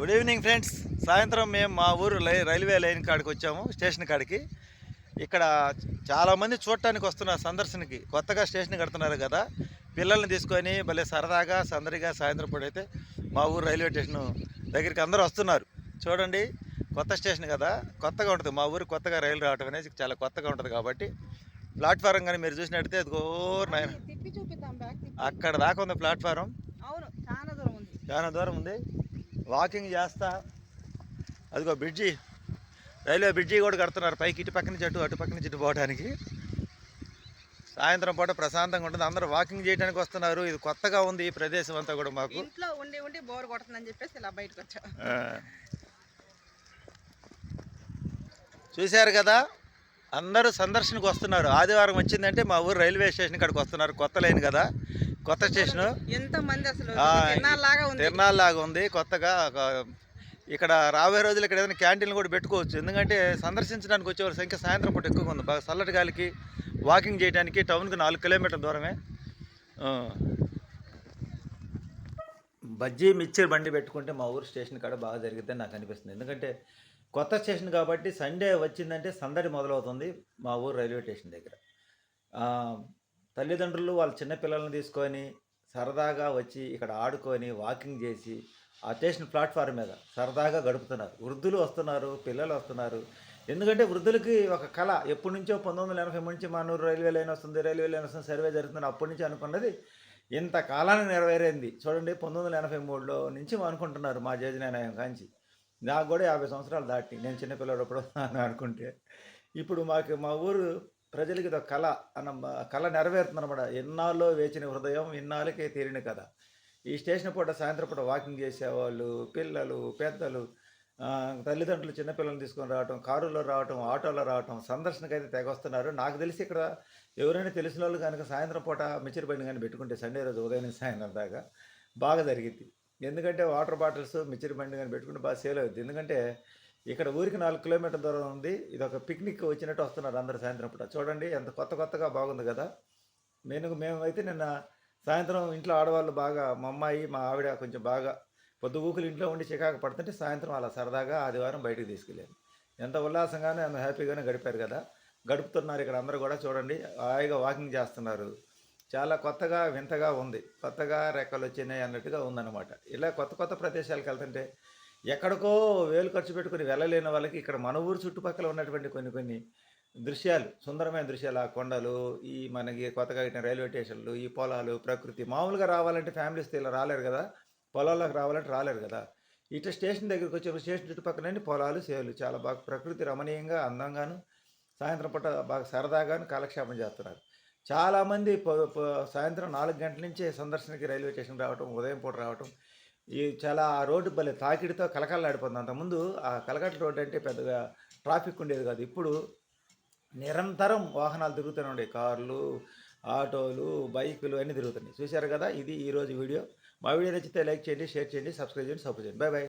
Good evening friends. సాయంత్రం మేము మా ఊరు రైల్వే లైన్ కాడికి వచ్చాము, స్టేషన్ కాడికి. ఇక్కడ చాలామంది చూడటానికి వస్తున్నారు సందర్శనకి. కొత్తగా స్టేషన్ కడుతున్నారు కదా, పిల్లల్ని తీసుకొని భలే సరదాగా సందడిగా సాయంత్రం పూట అయితే మా ఊరు రైల్వే స్టేషన్ దగ్గరికి అందరూ వస్తున్నారు. చూడండి, కొత్త స్టేషన్ కదా, కొత్తగా ఉంటుంది. మా ఊరు కొత్తగా రైలు రావడం అనేది చాలా కొత్తగా ఉంటుంది కాబట్టి ప్లాట్ఫారం కానీ మీరు చూసినట్టయితే అదిగో అక్కడ దాకా ఉంది ప్లాట్ఫారం. చాలా దూరం ఉంది. వాకింగ్ చేస్తా అదిగో బ్రిడ్జి, రైల్వే బ్రిడ్జి కూడా కడుతున్నారు పైకి, ఇటు పక్క నుంచి అటు పక్క నుంచి ఇటు పోవడానికి. సాయంత్రం పూట ప్రశాంతంగా ఉంటుంది, అందరూ వాకింగ్ చేయడానికి వస్తున్నారు. ఇది కొత్తగా ఉంది ఈ ప్రదేశం అంతా కూడా మాకు. ఇంట్లో ఉండి బోర్ కొడుతుందని చెప్పేసి ఇలా బయటకు వచ్చా. చూశారు కదా, అందరూ సందర్శనకు వస్తున్నారు. ఆదివారం వచ్చిందంటే మా ఊరు రైల్వే స్టేషన్ కాడికి వస్తున్నారు. కొత్త లైన్ కదా, కొత్త స్టేషను, తిరణాల్లాగా ఉంది కొత్తగా. ఇక్కడ రాబోయే రోజులు ఇక్కడ ఏదైనా క్యాంటీన్లు కూడా పెట్టుకోవచ్చు. ఎందుకంటే సందర్శించడానికి వచ్చేవారి సంఖ్య సాయంత్రం పూట ఎక్కువగా ఉంది. బాగా చల్లటి గాలికి వాకింగ్ చేయడానికి టౌన్కి 4 కిలోమీటర్ల దూరమే. బజ్జీ మిక్చర్ బండి పెట్టుకుంటే మా ఊరు స్టేషన్ కాడ బాగా జరిగిద్దని నాకు అనిపిస్తుంది. ఎందుకంటే కొత్త స్టేషన్ కాబట్టి సండే వచ్చిందంటే సందడి మొదలవుతుంది మా ఊరు రైల్వే స్టేషన్ దగ్గర. తల్లిదండ్రులు వాళ్ళ చిన్నపిల్లల్ని తీసుకొని సరదాగా వచ్చి ఇక్కడ ఆడుకొని వాకింగ్ చేసి ఆ స్టేషన్ ప్లాట్ఫారం మీద సరదాగా గడుపుతున్నారు. వృద్ధులు వస్తున్నారు, పిల్లలు వస్తున్నారు. ఎందుకంటే వృద్ధులకి ఒక కళ ఎప్పటి నుంచో 1983 నుంచి మా ఊరు రైల్వే లైన్ వస్తుంది సర్వే జరుగుతుంది అప్పటి నుంచి అనుకున్నది ఇంత కాలానికి నెరవేరింది. చూడండి, 1983లో నుంచి అనుకుంటున్నారు మా జేజనాయనం కాంచి. నాకు కూడా 50 సంవత్సరాలు దాటి, నేను చిన్నపిల్లడప్పుడు అని అనుకుంటే ఇప్పుడు మా ఊరు ప్రజలకి ఇది ఒక కళ కళ నెరవేరుతుందన్నమాట. ఎన్నాళ్ళలో వేచిన హృదయం ఇన్నాళ్ళకే తీరిన కథ. ఈ స్టేషన్ పూట సాయంత్రం పూట వాకింగ్ చేసేవాళ్ళు, పిల్లలు, పెద్దలు, తల్లిదండ్రులు చిన్నపిల్లల్ని తీసుకొని రావటం, కారులో రావటం, ఆటోలో రావటం, సందర్శనకు అయితే తెగొస్తున్నారు. నాకు తెలిసి ఇక్కడ ఎవరైనా తెలిసిన వాళ్ళు కనుక సాయంత్రం పూట మిక్చర్ బండి కానీ పెట్టుకుంటే సండే రోజు ఉదయం నుంచి సాయంత్రం దాకా బాగా జరిగింది. ఎందుకంటే వాటర్ బాటిల్స్ మిక్చర్ బండి కానీ పెట్టుకుంటే బాగా సేల్ అవుతుంది. ఎందుకంటే ఇక్కడ ఊరికి 4 కిలోమీటర్ల దూరం ఉంది. ఇది ఒక పిక్నిక్ వచ్చినట్టు వస్తున్నారు అందరు సాయంత్రం పూట. చూడండి ఎంత కొత్తగా బాగుంది కదా. మేమైతే నిన్న సాయంత్రం ఇంట్లో ఆడవాళ్ళు బాగా, మా అమ్మాయి మా ఆవిడ కొంచెం బాగా పొద్దుగూకులు ఇంట్లో ఉండి చికాకు పడుతుంటే సాయంత్రం అలా సరదాగా ఆదివారం బయటకు తీసుకెళ్ళాను. ఎంత ఉల్లాసంగానే అంత హ్యాపీగానే గడిపారు కదా, గడుపుతున్నారు ఇక్కడ అందరూ కూడా. చూడండి, హాయిగా వాకింగ్ చేస్తున్నారు. చాలా కొత్తగా వింతగా ఉంది, కొత్తగా రెక్కలు వచ్చినాయి అన్నట్టుగా ఉందన్నమాట. ఇలా కొత్త ప్రదేశాలకు వెళ్తుంటే ఎక్కడికో వేలు ఖర్చు పెట్టుకుని వెళ్ళలేని వాళ్ళకి ఇక్కడ మన ఊరు చుట్టుపక్కల ఉన్నటువంటి కొన్ని దృశ్యాలు, సుందరమైన దృశ్యాలు, ఆ కొండలు, ఈ మనకి కొత్తగా కట్టిన రైల్వే స్టేషన్లు, ఈ పొలాలు, ప్రకృతి. మామూలుగా రావాలంటే ఫ్యామిలీస్తో ఇలా రాలేరు కదా, పొలాల్లోకి రావాలంటే రాలేరు కదా. ఇట్లా స్టేషన్ దగ్గరికి వచ్చే స్టేషన్ చుట్టుపక్కలండి పొలాలు, సేవలు, చాలా బాగా ప్రకృతి రమణీయంగా అందంగాను సాయంత్రం పూట బాగా సరదాగాను కాలక్షేపం చేస్తున్నారు. చాలామంది సాయంత్రం 4 గంటల నుంచే సందర్శనకి రైల్వే స్టేషన్ రావటం, ఉదయం పూట రావటం. ఈ చాలా ఆ రోడ్డు భలే తాకిడితో కలకలలాడిపోతుంది. అంతకుముందు ఆ కలకట్ట రోడ్డు అంటే పెద్దగా ట్రాఫిక్ ఉండేది కాదు. ఇప్పుడు నిరంతరం వాహనాలు తిరుగుతూనే ఉండేవి, కార్లు, ఆటోలు, బైకులు అన్నీ తిరుగుతున్నాయి. చూశారు కదా, ఇది ఈరోజు వీడియో. మా వీడియో నచ్చితే లైక్ చేయండి, షేర్ చేయండి, సబ్స్క్రైబ్ చేయండి, సపోర్ట్ చేయండి. Bye bye.